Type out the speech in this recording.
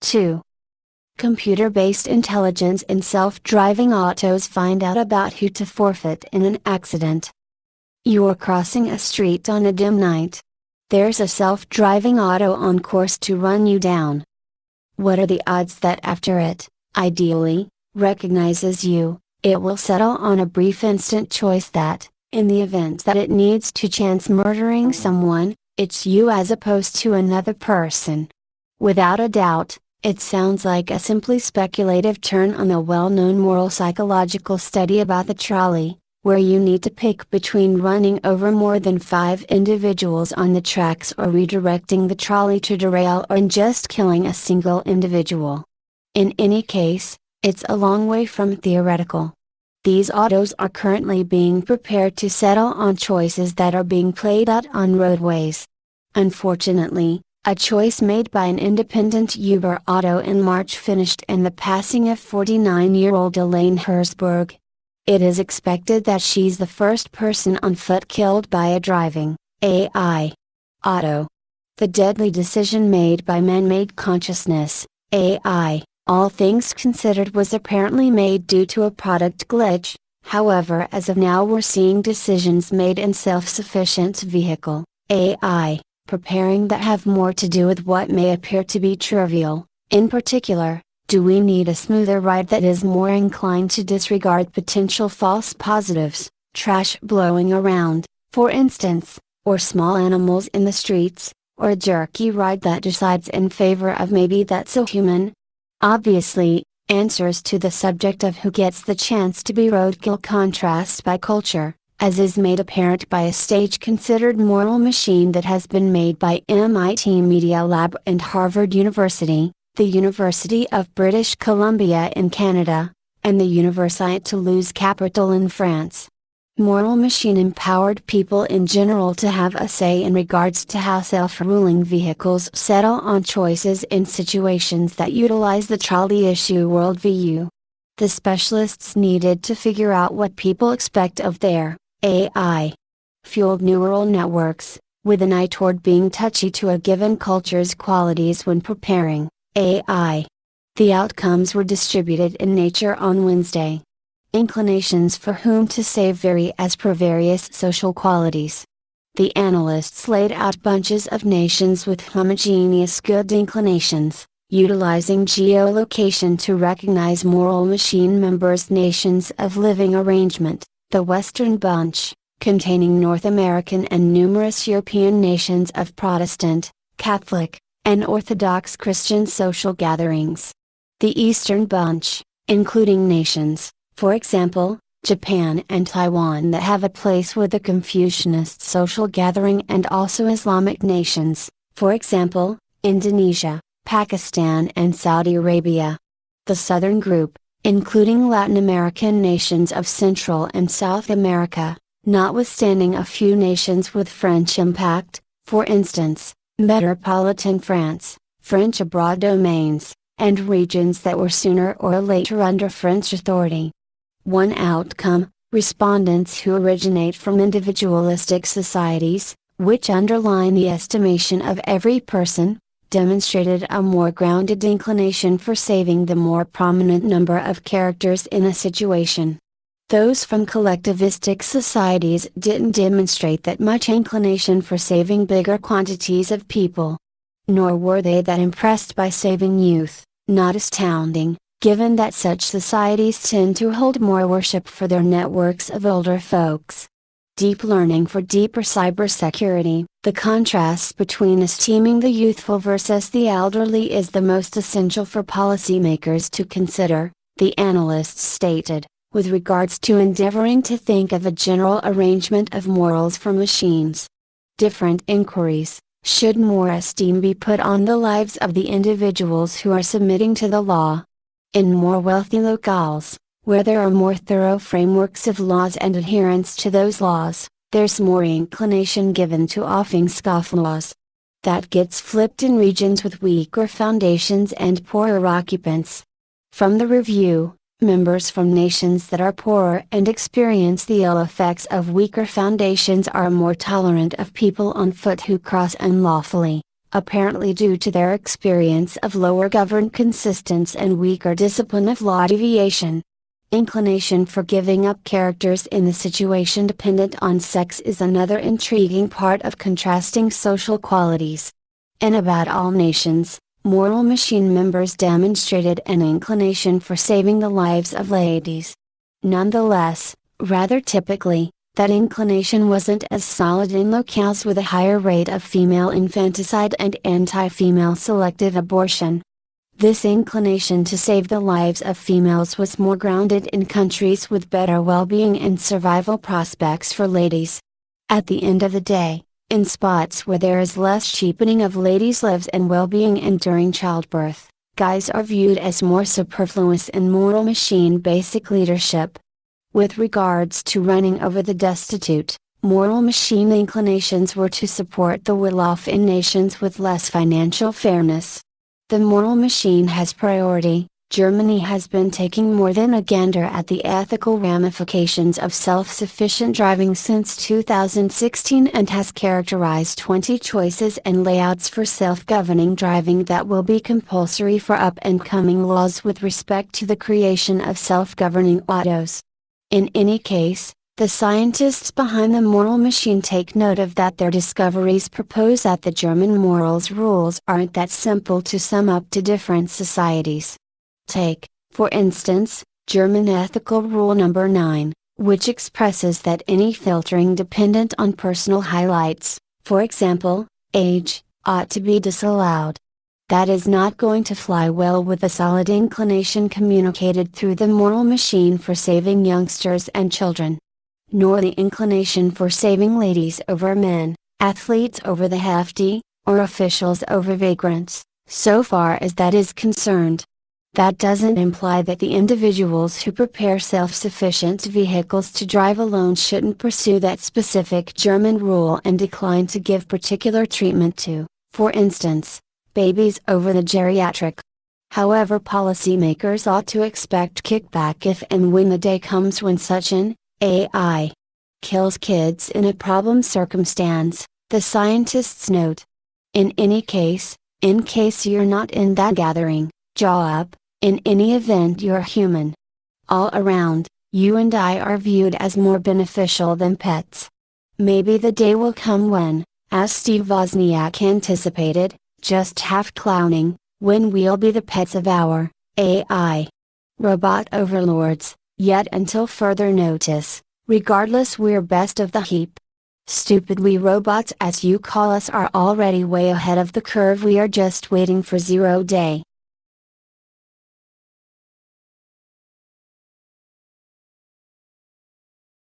2. Computer-based intelligence in self-driving autos find out about who to forfeit in an accident. You're crossing a street on a dim night. There's a self-driving auto on course to run you down. What are the odds that after it, ideally, recognizes you, it will settle on a brief instant choice that, in the event that it needs to chance murdering someone, it's you as opposed to another person? Without a doubt, it sounds like a simply speculative turn on a well-known moral psychological study about the trolley, where you need to pick between running over more than 5 individuals on the tracks or redirecting the trolley to derail or just killing a single individual. In any case, it's a long way from theoretical. These autos are currently being prepared to settle on choices that are being played out on roadways. Unfortunately, a choice made by an independent Uber auto in March finished in the passing of 49-year-old Elaine Herzberg. It is expected that she's the first person on foot killed by a driving AI auto. The deadly decision made by man-made consciousness, AI, all things considered, was apparently made due to a product glitch. However, as of now we're seeing decisions made in self-sufficient vehicle, AI, preparing that have more to do with what may appear to be trivial. In particular, do we need a smoother ride that is more inclined to disregard potential false positives, trash blowing around, for instance, or small animals in the streets, or a jerky ride that decides in favor of maybe that's so human? Obviously, answers to the subject of who gets the chance to be roadkill contrast by culture, as is made apparent by a stage-considered moral machine that has been made by MIT Media Lab and Harvard University, the University of British Columbia in Canada, and the Université Toulouse Capital in France. Moral machine empowered people in general to have a say in regards to how self-ruling vehicles settle on choices in situations that utilize the trolley issue worldview. The specialists needed to figure out what people expect of their AI fueled neural networks, with an eye toward being touchy to a given culture's qualities when preparing AI. The outcomes were distributed in Nature on Wednesday. Inclinations for whom to save vary as per various social qualities. The analysts laid out bunches of nations with homogeneous good inclinations, utilizing geolocation to recognize moral machine members. Nations of living arrangement, the Western bunch, containing North American and numerous European nations of Protestant, Catholic, and Orthodox Christian social gatherings. The Eastern bunch, including nations, for example, Japan and Taiwan, that have a place with a Confucianist social gathering, and also Islamic nations, for example, Indonesia, Pakistan and Saudi Arabia. The Southern group, including Latin American nations of Central and South America, notwithstanding a few nations with French impact, for instance, metropolitan France, French abroad domains, and regions that were sooner or later under French authority. One outcome: respondents who originate from individualistic societies, which underline the estimation of every person, demonstrated a more grounded inclination for saving the more prominent number of characters in a situation. Those from collectivistic societies didn't demonstrate that much inclination for saving bigger quantities of people. Nor were they that impressed by saving youth, not astounding, given that such societies tend to hold more worship for their networks of older folks. Deep learning for deeper cybersecurity. The contrast between esteeming the youthful versus the elderly is the most essential for policymakers to consider, the analysts stated, with regards to endeavoring to think of a general arrangement of morals for machines. Different inquiries: should more esteem be put on the lives of the individuals who are submitting to the law? In more wealthy locales, where there are more thorough frameworks of laws and adherence to those laws, there's more inclination given to offing scofflaws. That gets flipped in regions with weaker foundations and poorer occupants. From the review, members from nations that are poorer and experience the ill effects of weaker foundations are more tolerant of people on foot who cross unlawfully, apparently due to their experience of lower governed consistence and weaker discipline of law deviation. Inclination for giving up characters in the situation dependent on sex is another intriguing part of contrasting social qualities. In About All Nations, Moral Machine members demonstrated an inclination for saving the lives of ladies. Nonetheless, rather typically, that inclination wasn't as solid in locales with a higher rate of female infanticide and anti-female selective abortion. This inclination to save the lives of females was more grounded in countries with better well-being and survival prospects for ladies. At the end of the day, in spots where there is less cheapening of ladies' lives and well-being and during childbirth, guys are viewed as more superfluous in Moral Machine basic leadership. With regards to running over the destitute, Moral Machine inclinations were to support the well-off in nations with less financial fairness. The Moral Machine has priority. Germany has been taking more than a gander at the ethical ramifications of self-sufficient driving since 2016 and has characterized 20 choices and layouts for self-governing driving that will be compulsory for up-and-coming laws with respect to the creation of self-governing autos. In any case, the scientists behind the Moral Machine take note of that their discoveries propose that the German morals rules aren't that simple to sum up to different societies. Take, for instance, German ethical rule number 9, which expresses that any filtering dependent on personal highlights, for example, age, ought to be disallowed. That is not going to fly well with the solid inclination communicated through the Moral Machine for saving youngsters and children. Nor the inclination for saving ladies over men, athletes over the hefty, or officials over vagrants, so far as that is concerned. That doesn't imply that the individuals who prepare self-sufficient vehicles to drive alone shouldn't pursue that specific German rule and decline to give particular treatment to, for instance, babies over the geriatric. However, policymakers ought to expect kickback if and when the day comes when such an AI kills kids in a problem circumstance, the scientists note. In any case, in case you're not in that gathering, jaw up, in any event you're human. All around, you and I are viewed as more beneficial than pets. Maybe the day will come when, as Steve Wozniak anticipated, just half clowning, when we'll be the pets of our AI robot overlords. Yet until further notice, regardless, we're best of the heap. Stupid we robots, as you call us, are already way ahead of the curve. We are just waiting for 0 day.